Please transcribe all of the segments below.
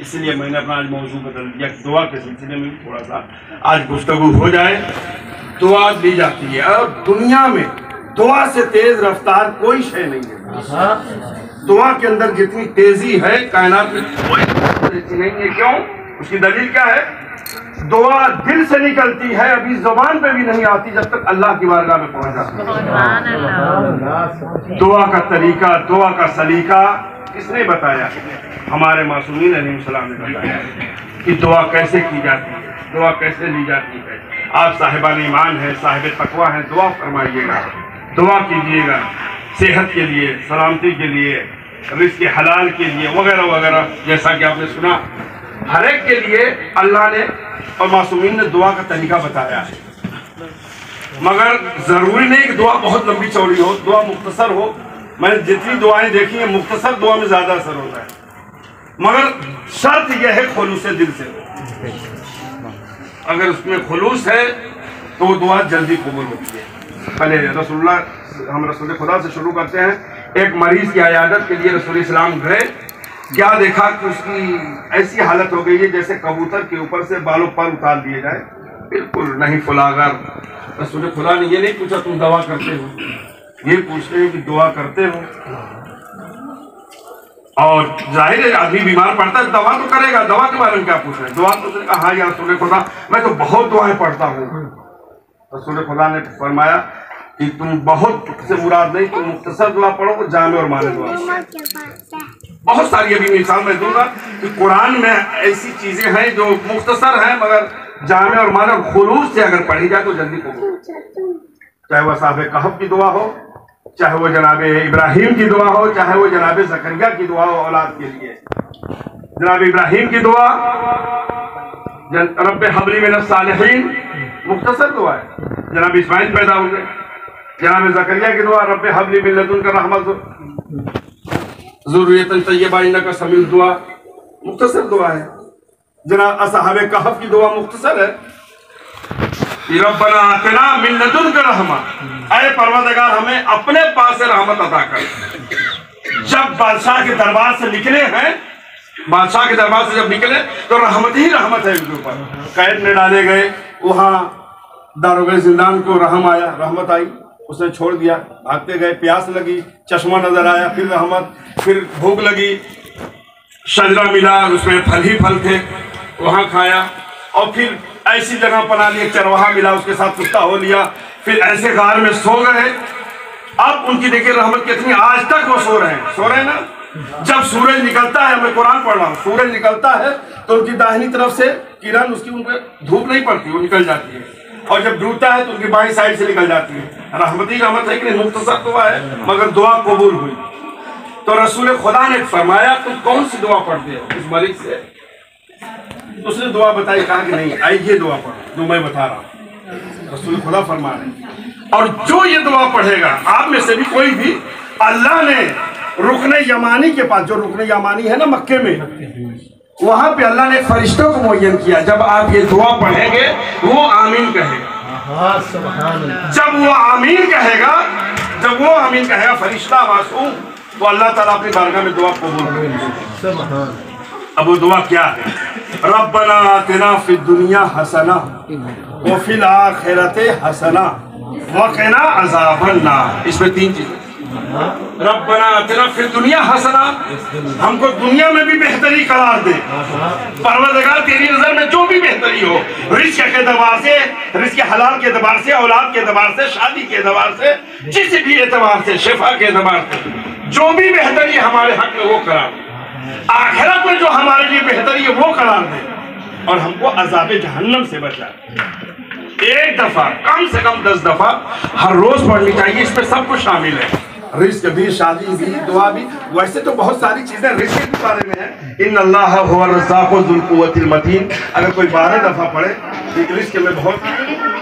اس لیے میں نے اپنا آج موضوع بدل دیا کہ دعا کے سلسلے میں بھی تھوڑا سا آج گفتگو ہو جائے. دعا دی جاتی ہے اور دنیا میں دعا سے تیز رفتار کوئی شے نہیں ہے. دعا کے اندر جتنی تیزی ہے کائنات میں کوئی تیزی نہیں ہے. کیوں؟ اس کی دلیل کیا ہے؟ دعا دل سے نکلتی ہے، ابھی زبان پہ بھی نہیں آتی جب تک اللہ کی بارگاہ میں پہنچ جاتی ہے. دعا کا طریقہ، دعا کا سلیقہ کس نے بتایا؟ ہمارے معصومین علیہ السلام نے بتایا کہ دعا کیسے کی جاتی ہے، دعا کیسے لی جاتی ہے. آپ صاحبان ایمان ہیں، صاحب تقویٰ ہیں، دعا فرمائیے گا، دعا کیجیے گا صحت کے لیے، سلامتی کے لیے، رزق حلال کے لیے وغیرہ وغیرہ. جیسا کہ آپ نے سنا ہر ایک کے لیے اللہ نے اور معصومین نے دعا کا طریقہ بتایا ہے. مگر ضروری نہیں کہ دعا بہت لمبی چوڑی ہو، دعا مختصر ہو. میں نے جتنی دعائیں دیکھی ہیں مختصر دعا میں زیادہ اثر ہوتا ہے، مگر شرط یہ ہے خلوص دل سے. اگر اس میں خلوص ہے تو وہ دعا جلدی قبول ہوتی ہے. پہلے ہم رسول خدا سے شروع کرتے ہیں. ایک مریض کی عیادت کے لیے رسول اسلام گئے. کیا دیکھا کہ اس کی ایسی حالت ہو گئی ہے جیسے کبوتر کے اوپر سے بالوں پر اتار دیے جائے، بالکل نہیں فلاگر. رسول خدا نے یہ نہیں پوچھا تم دعا کرتے ہو، یہ پوچھتے ہیں کہ دعا کرتے ہو. اور ظاہر ہے آدمی بیمار پڑتا ہے دعا تو کرے گا، دعا کے بارے میں کیا پوچھ رہے ہیں؟ دعا تو کہا ہاں یا رسول خدا میں تو بہت دعائیں پڑھتا ہوں. رسول خدا نے فرمایا کہ تم بہت سے مراد نہیں، تم مختصر دعا پڑھو، جامع اور مانے دعا. بہت ساری ابھی مثال میں دوں گا کہ قرآن میں ایسی چیزیں ہیں جو مختصر ہیں مگر جامع اور مانے اور خلوص سے اگر پڑھی جائے تو جلدی قبول. چاہے وہ صاحب کہف کی دعا ہو، چاہے وہ جناب ابراہیم کی دعا ہو، چاہے وہ جناب زکریا کی دعا ہو اولاد کے لیے. جناب ابراہیم کی دعا رب حب لی من الصالحین مختصر دعا ہے، جناب اسماعیل پیدا ہو گئے. جناب زکریا کی دعا رب حب لی من لدنک رحمۃ ذریۃ طیبہ انک سمیع الدعاء مختصر دعا ہے. جناب اصحاب کہف کی دعا مختصر ہے، ربنا آتنا من لدنک رحمہ، اے پروردگار ہمیں اپنے پاس سے رحمت عطا کر. جب بادشاہ کے دربار سے نکلے ہیں، بادشاہ کے دربار سے جب نکلے تو رحمت ہی رحمت ہے ان کے اوپر. قید میں ڈالے گئے، وہاں داروغ زندان کو رحم آیا، رحمت آئی، اس نے چھوڑ دیا. بھاگتے گئے، پیاس لگی، چشمہ نظر آیا، پھر رحمت، پھر بھوک لگی، شجرہ ملا، اس میں پھل ہی پھل تھے، وہاں کھایا. اور پھر ایسی جگہ پناہ لی، ایک چرواہا ملا، اس کے ساتھ کتا ہو لیا. پھر ایسے غار میں سو گئے. اب ان کی دیکھیں رحمت کتنی، آج تک وہ سو رہے ہیں نا. جب سورج نکلتا ہے، میں قرآن پڑھ رہا ہوں، سورج نکلتا ہے تو ان کی داہنی طرف سے کرن، اس کی ان پہ دھوپ نہیں پڑتی، وہ نکل جاتی ہے. اور جب ڈوبتا ہے تو ان کی بائیں سائڈ سے نکل جاتی ہے. رحمت ہی رحمت ہے کہ نہیں، مختصر دعا ہے مگر دعا قبول ہوئی. تو رسول خدا نے فرمایا تم کون سی دعا پڑھتے ہو اس مریض سے؟ اس نے دعا بتائی، کہا کہ نہیں آئی یہ دعا پڑھو جو میں بتا رہا ہوں. رسول خدا فرما رہے ہیں اور جو یہ دعا پڑھے گا آپ میں سے بھی کوئی بھی، اللہ نے رکن یمانی کے پاس، جو رکن یمانی ہے نا مکے میں، وہاں پہ اللہ نے فرشتوں کو معین کیا. جب آپ یہ دعا پڑھیں گے وہ آمین کہے گا. جب وہ آمین کہے گا فرشتہ معصوم، تو اللہ تعالیٰ اپنی بارگاہ میں دعا قبول کرے گا. اب وہ دعا کیا ہے؟ ربنا آتنا فی الدنیا حسنہ وفی الآخرۃ حسنہ وقنا عذاب النار. اس میں تین چیزیں. ربنا آتنا فی الدنیا حسنہ، ہم کو دنیا میں بھی بہتری قرار دے. پروردگار تیری نظر میں جو بھی بہتری ہو، رزق کے اعتبار سے، رزق حلال کے اعتبار سے، اولاد کے اعتبار سے، شادی کے اعتبار سے، جس بھی اعتبار سے، شفا کے اعتبار سے، جو بھی بہتری ہمارے حق میں وہ قرار دے. آخرت میں جو ہمارے لیے بہتری ہے وہ قرار دے، اور ہم کو عذاب جہنم سے بچا. ایک دفعہ کم سے کم 10 دفعہ ہر روز پڑھنی چاہیے. اس میں سب کچھ شامل ہے، رزق بھی، شادی بھی، دعا بھی. ویسے تو بہت ساری چیزیں رزق کے بارے میں ہیں. ان اللہ هو الرزاق ذو القوۃ المتین، اگر کوئی 12 دفعہ پڑھے تو رزق میں بہت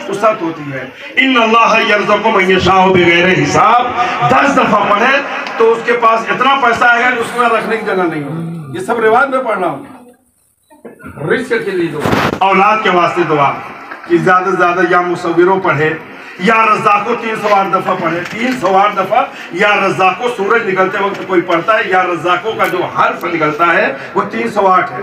وسعت ہوتی ہے. ان اللہ یرزق من یشاء بغیر حساب، 10 دفعہ پڑھے تو اس کے پاس اتنا پیسہ آئے گا کہ اس میں رکھنے کی جگہ نہیں ہوگی. یہ سب روایت میں پڑھ رہا ہوں. رزق کے لیے دعا، اولاد کے واسطے دعا کہ زیادہ سے زیادہ یا مصوروں پڑھے یا رزاقو 308 دفعہ پڑھے. 308 دفعہ یا رزاقو سورج نکلتے وقت کوئی پڑھتا ہے، یا رزاقو کا جو حرف نکلتا ہے وہ 308 ہے.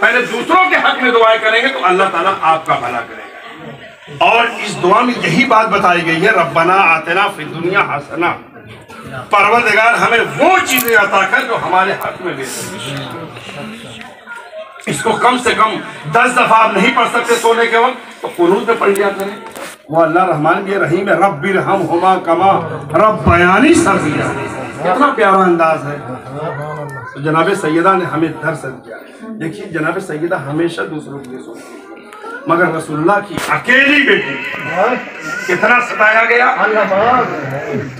پہلے دوسروں کے حق میں دعائیں کریں گے تو اللہ تعالیٰ آپ کا بھلا کرے گا. اور اس دعا میں یہی بات بتائی گئی ہے ربنا آتنا فی الدنیا حسنہ. پروردگار ہمیں وہ چیزیں عطا کر جو ہمارے حق میں بہتر. اس کو کم سے کم 10 دفعہ آپ نہیں پڑھ سکتے سونے کے وقت تو قنوت میں پڑھ لیا کریں. وہ اللہ رحمان بھی رحیم ہے. رب ارحمہما کما ربیانی صغیرا. کتنا پیارا انداز ہے. تو جناب سیدہ نے ہمیں درس دیا. دیکھیے جناب سیدہ ہمیشہ دوسروں کے لیے سوچتی مگر رسول اللہ کی اکیلی بیٹی کتنا ستایا گیا,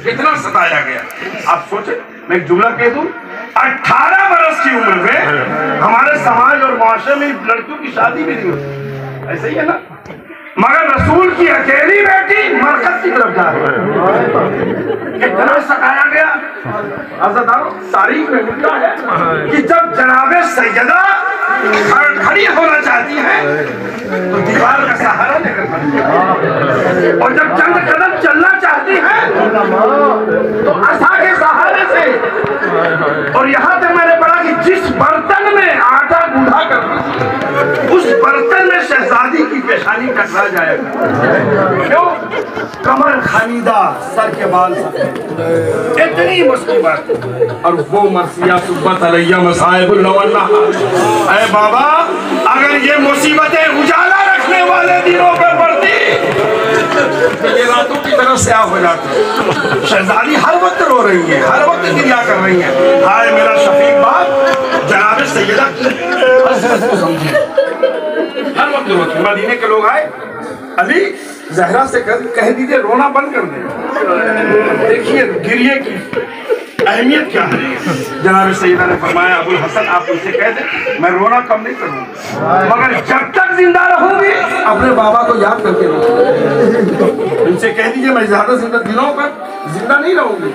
کتنا ستایا گیا. آپ سوچیں, میں ایک جملہ کہہ دوں, 18 برس کی عمر میں ہمارے سماج اور معاشرے میں لڑکیوں کی شادی بھی نہیں ہوتی, ایسے ہی ہے نا, مگر رسول کی اکیلی بیٹی مرکز کی طرف جا رہی ہے. کتنا ستایا گیا. عزیزانو, تاریخ میں لکھا ہے کہ جب جناب سیدہ کھڑی ہونا چاہتی ہیں تو دیوار کا سہارا لے کر کھڑی ہے, اور جب چند قدم چلنا چاہتی ہیں تو عصا کے سہارے سے. اور یہاں تک میں نے پڑھا کہ جس برتن میں آٹا گوندھا کرتی اس برتن میں شہزادی کی پیشانی ٹکرا جائے گا. کیوں؟ کمر خمیدہ, سر کے بال سفید, اتنی مصیبت. اور وہ مرثیہ صبت علیہ مصائب اللہ. اے بابا, اگر یہ مصیبتیں اجالا رکھنے والے دنوں پہ پڑتی تو یہ راتوں کی طرف سیاہ ہو جاتی. شہزادی ہر وقت رو رہی ہے, ہر وقت گریا کر رہی ہے. ہائے میرا شفیق باپ جناب سیدہ کو سمجھے, ہر وقت روتی. مدینے کے لوگ آئے, علی زہرا سے کہہ دیجئے رونا بند کر دیں. دیکھیے گریے کی اہمیت کیا ہے. جناب سیدہ نے فرمایا ابو الحسن آپ ان سے کہہ دیں میں رونا کم نہیں کروں مگر جب تک زندہ رہوں گی اپنے بابا کو یاد کر کے رہوں. ان سے کہہ دیجئے میں زیادہ زندہ دنوں پر زندہ نہیں رہوں گی.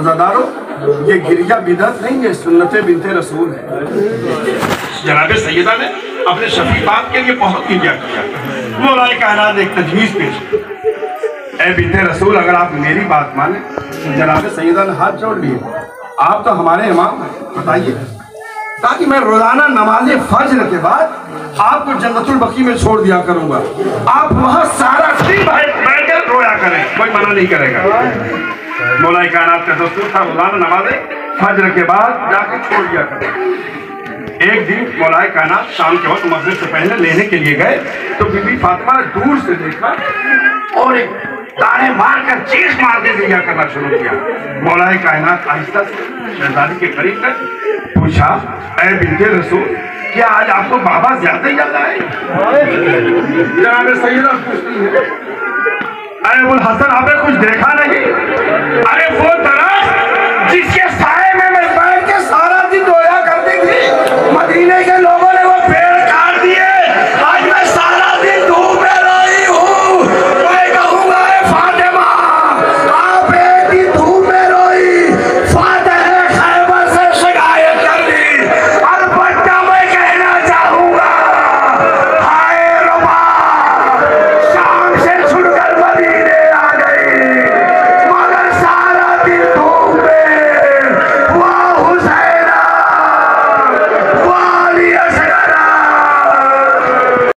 عزادارو, یہ گریہ بدعت نہیں ہے, سنت بنت رسول ہے. جناب سیدہ نے اپنے شفیقات کے لیے بہت گریہ کیا. مولا کائنات نے ایک تجویز پیش کی, اے بنت رسول اگر آپ میری بات مانیں. جناب سیدہ نے ہاتھ جوڑ لیے, آپ تو ہمارے امام ہیں, بتائیے تاکہ میں روزانہ نماز فجر کے بعد آپ کو جنت البقیع میں چھوڑ دیا کروں گا, آپ وہاں سارا دن بیٹھ کر رویا کریں, کوئی منع نہیں کرے گا. مولا کائنات کا دستور تھا روزانہ نماز فجر کے بعد جا کے چھوڑ دیا کریں. ایک دن مولا کائنات شام کے وقت مغرب سے پہلے لینے کے لیے گئے تو بی بی فاطمہ نے دور سے دیکھا اور ایک تانے مار کر چیخ مار کے گریہ کرنا شروع کیا. مولا کائنات آہستہ سے شہزادی کے قریب کر پوچھا, اے بنت رسول کیا آج آپ کو بابا زیادہ یاد آئے؟ جناب سیدہ پوچھتی ہے, اے ابو الحسن آپ نے کچھ دیکھا نہیں؟ ارے وہ درخت جس کے ساتھ